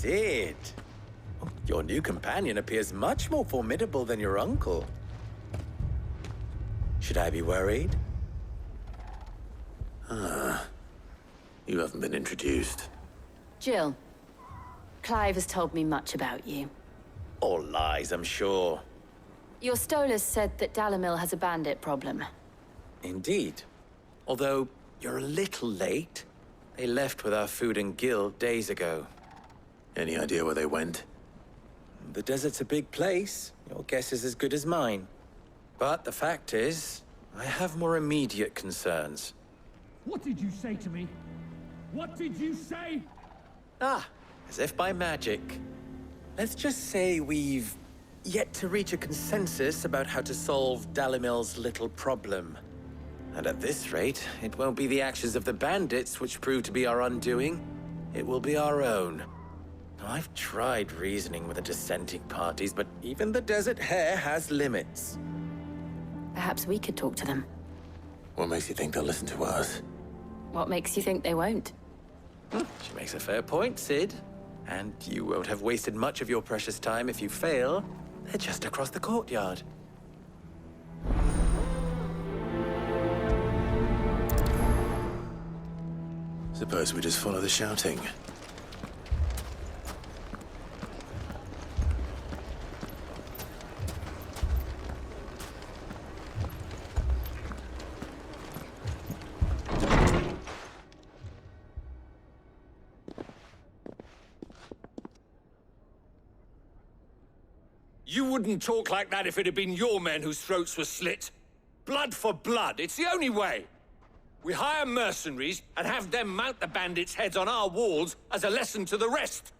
Sid. Your new companion appears much more formidable than your uncle. Should I be worried? You haven't been introduced. Jill, Clive has told me much about you. All lies, I'm sure. Your Stolas said that Dalamil has a bandit problem. Indeed. Although, you're a little late. They left with our food and guild days ago. Any idea where they went? The desert's a big place. Your guess is as good as mine. But the fact is, I have more immediate concerns. What did you say to me? What did you say? As if by magic. Let's just say we've yet to reach a consensus about how to solve Dalimil's little problem. And at this rate, it won't be the actions of the bandits which prove to be our undoing. It will be our own. I've tried reasoning with the dissenting parties, but even the Desert Hare has limits. Perhaps we could talk to them. What makes you think they'll listen to us? What makes you think they won't? She makes a fair point, Sid. And you won't have wasted much of your precious time if you fail. They're just across the courtyard. Suppose we just follow the shouting. You wouldn't talk like that if it had been your men whose throats were slit. Blood for blood, it's the only way. We hire mercenaries and have them mount the bandits' heads on our walls as a lesson to the rest.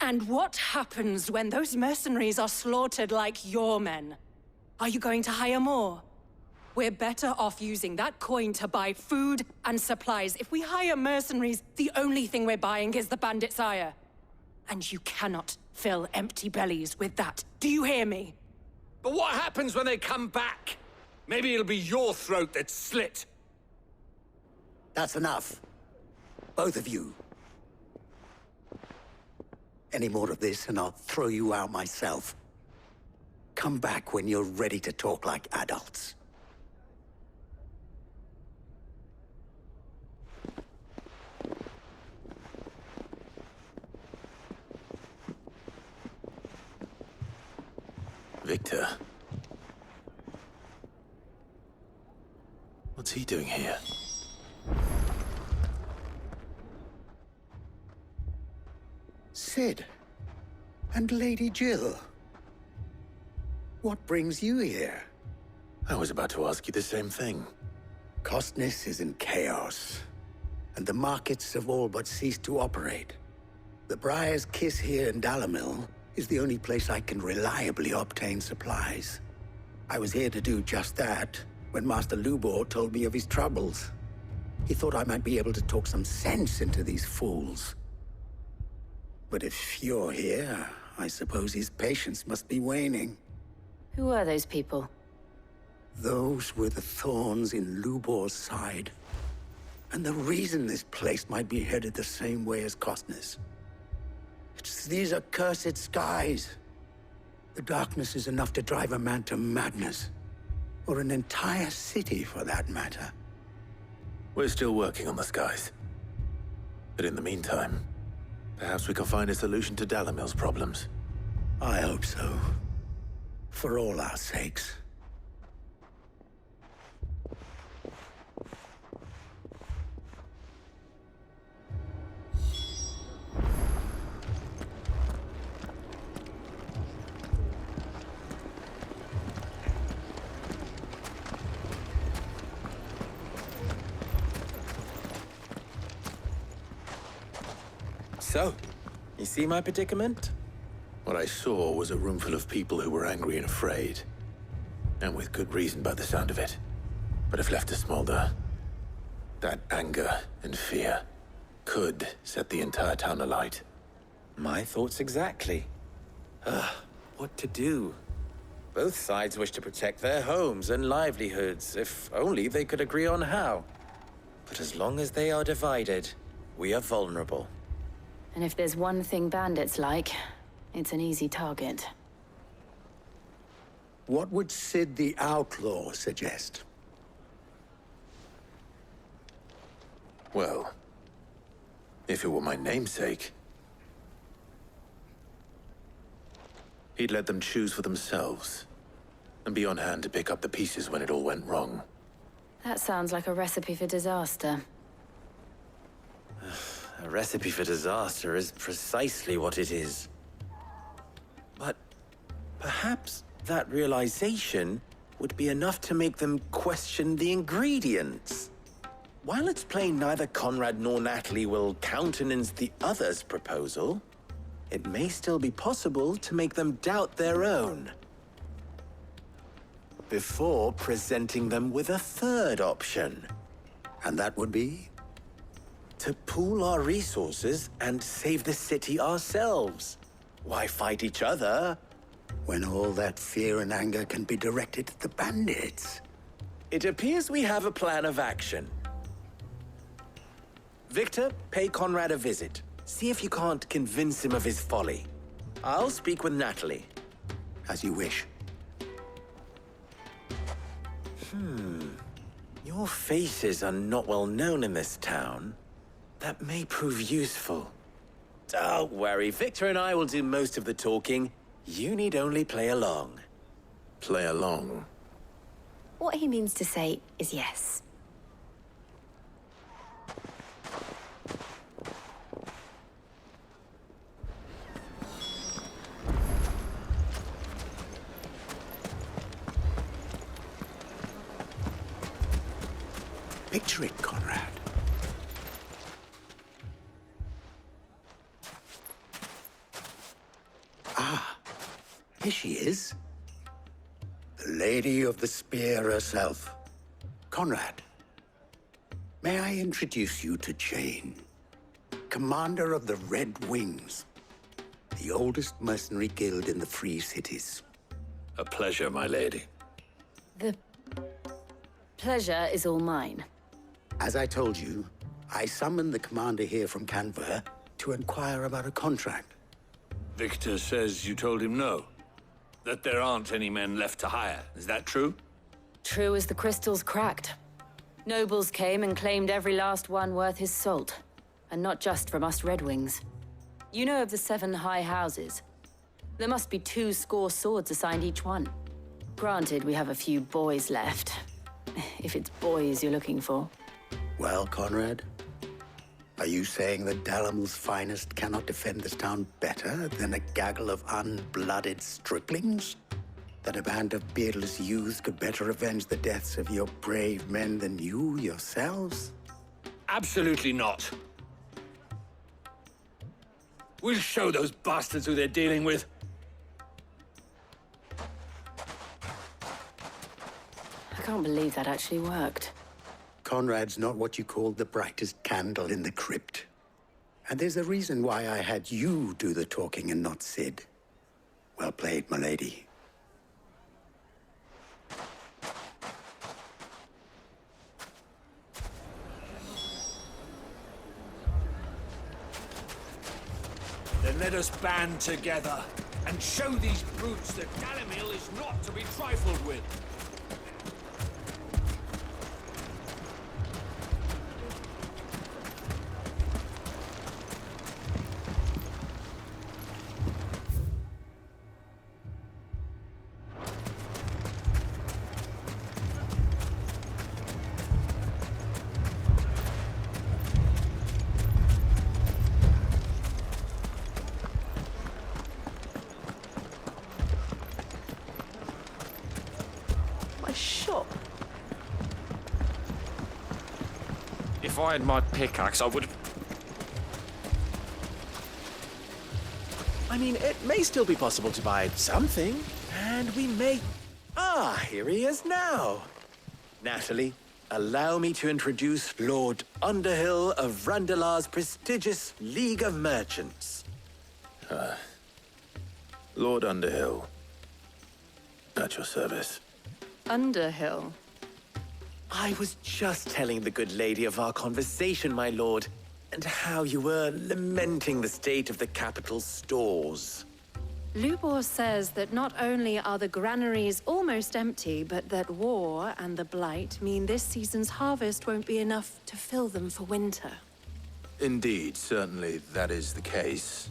And what happens when those mercenaries are slaughtered like your men? Are you going to hire more? We're better off using that coin to buy food and supplies. If we hire mercenaries, the only thing we're buying is the bandits' ire. And you cannot fill empty bellies with that. Do you hear me? But what happens when they come back? Maybe it'll be your throat that's slit. That's enough. Both of you. Any more of this and I'll throw you out myself. Come back when you're ready to talk like adults. Victor. What's he doing here? Sid. And Lady Jill. What brings you here? I was about to ask you the same thing. Costness is in chaos, and the markets have all but ceased to operate. The Briar's Kiss here in Dalamil is the only place I can reliably obtain supplies. I was here to do just that when Master Lubor told me of his troubles. He thought I might be able to talk some sense into these fools. But if you're here, I suppose his patience must be waning. Who are those people? Those were the thorns in Lubor's side. And the reason this place might be headed the same way as Costness. It's these accursed skies. The darkness is enough to drive a man to madness. Or an entire city, for that matter. We're still working on the skies. But in the meantime, perhaps we can find a solution to Dalamil's problems. I hope so. For all our sakes. So, you see my predicament? What I saw was a room full of people who were angry and afraid. And with good reason by the sound of it. But if left to smolder, that anger and fear could set the entire town alight. My thoughts exactly. What to do? Both sides wish to protect their homes and livelihoods, if only they could agree on how. But as long as they are divided, we are vulnerable. And if there's one thing bandits like, it's an easy target. What would Sid the Outlaw suggest? Well, if it were my namesake, he'd let them choose for themselves and be on hand to pick up the pieces when it all went wrong. That sounds like a recipe for disaster. A recipe for disaster is precisely what it is. But perhaps that realization would be enough to make them question the ingredients. While it's plain neither Conrad nor Natalie will countenance the other's proposal, it may still be possible to make them doubt their own. Before presenting them with a third option. And that would be? To pool our resources and save the city ourselves. Why fight each other? When all that fear and anger can be directed at the bandits. It appears we have a plan of action. Victor, pay Conrad a visit. See if you can't convince him of his folly. I'll speak with Natalie. As you wish. Your faces are not well known in this town. That may prove useful. Don't worry, Victor and I will do most of the talking. You need only play along. Play along. What he means to say is yes. Picture it, Conrad. Ah, here she is. The Lady of the Spear herself. Conrad, may I introduce you to Jane, commander of the Red Wings, the oldest mercenary guild in the Free Cities. A pleasure, my lady. The pleasure is all mine. As I told you, I summoned the commander here from Canver to inquire about a contract. Victor says you told him no. That there aren't any men left to hire. Is that true? True as the crystals cracked. Nobles came and claimed every last one worth his salt. And not just from us Red Wings. You know of the 7 high houses. There must be 2 swords assigned each one. Granted, we have a few boys left. If it's boys you're looking for. Well, Conrad, are you saying that Dalamil's finest cannot defend this town better than a gaggle of unblooded striplings? That a band of beardless youths could better avenge the deaths of your brave men than you yourselves? Absolutely not. We'll show those bastards who they're dealing with. I can't believe that actually worked. Conrad's not what you call the brightest candle in the crypt. And there's a reason why I had you do the talking and not Sid. Well played, my lady. Then let us band together and show these brutes that Dalimil is not to be trifled with. Shop. If I had my pickaxe, I would have... I mean, it may still be possible to buy something, and we may... Ah, here he is now. Natalie, allow me to introduce Lord Underhill of Randalar's prestigious League of Merchants. Lord Underhill. At your service. Underhill. I was just telling the good lady of our conversation, my lord. and how you were lamenting the state of the capital's stores. Lubor says that not only are the granaries almost empty, but that war and the Blight mean this season's harvest won't be enough to fill them for winter. Indeed, certainly that is the case.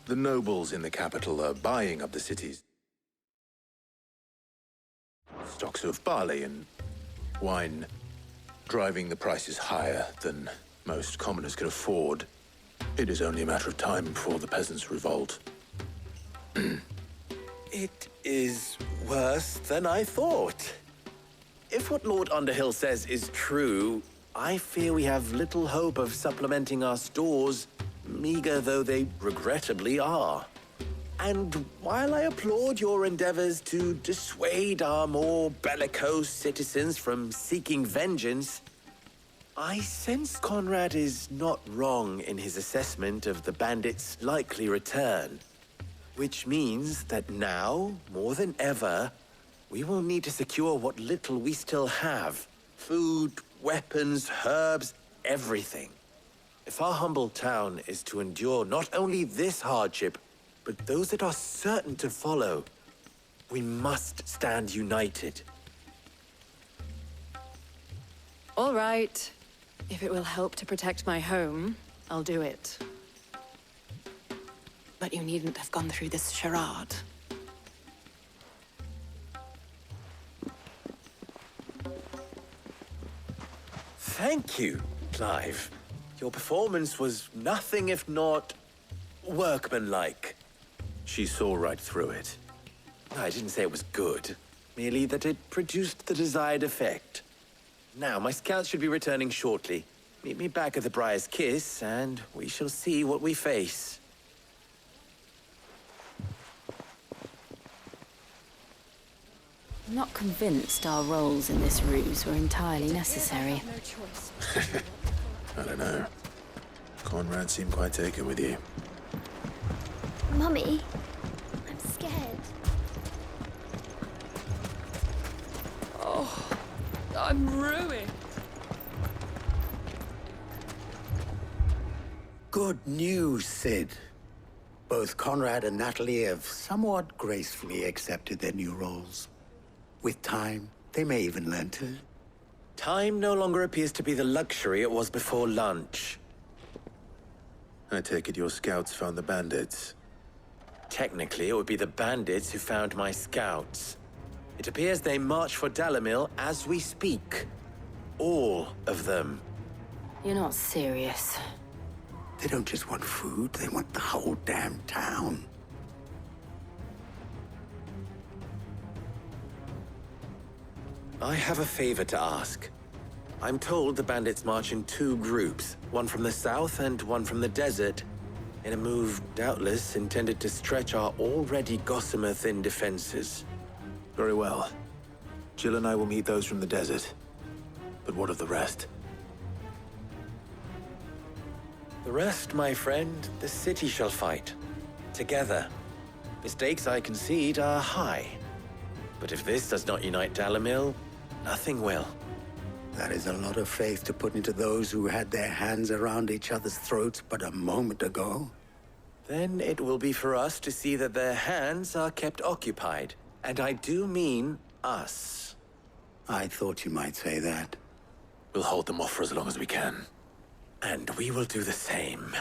The nobles in the capital are buying up the city's stocks of barley and wine, driving the prices higher than most commoners can afford. It is only a matter of time before the peasants revolt. It is worse than I thought. If what Lord Underhill says is true, I fear we have little hope of supplementing our stores, meager though they regrettably are. And while I applaud your endeavors to dissuade our more bellicose citizens from seeking vengeance, I sense Conrad is not wrong in his assessment of the bandits' likely return. Which means that now, more than ever, we will need to secure what little we still have. Food, weapons, herbs, everything. If our humble town is to endure not only this hardship, but those that are certain to follow, we must stand united. All right. If it will help to protect my home, I'll do it. But you needn't have gone through this charade. Thank you, Clive. Your performance was nothing if not workmanlike. She saw right through it. I didn't say it was good, merely that it produced the desired effect. Now, my scouts should be returning shortly. Meet me back at the Briar's Kiss, and we shall see what we face. I'm not convinced our roles in this ruse were entirely necessary. I don't know. Conrad seemed quite taken with you. Mummy, I'm scared. Oh, I'm ruined. Good news, Sid. Both Conrad and Natalie have somewhat gracefully accepted their new roles. With time, they may even learn to. Time no longer appears to be the luxury it was before lunch. I take it your scouts found the bandits. Technically, it would be the bandits who found my scouts. It appears they march for Dalimil as we speak. All of them. You're not serious. They don't just want food, they want the whole damn town. I have a favor to ask. I'm told the bandits march in two groups, one from the south and one from the desert, in a move doubtless intended to stretch our already gossamer-thin defenses. Very well. Jill and I will meet those from the desert. But what of the rest? The rest, my friend, the city shall fight. Together. Mistakes, I concede, are high. But if this does not unite Dalimil, nothing will. That is a lot of faith to put into those who had their hands around each other's throats but a moment ago. Then it will be for us to see that their hands are kept occupied. And I do mean us. I thought you might say that. We'll hold them off for as long as we can. And we will do the same.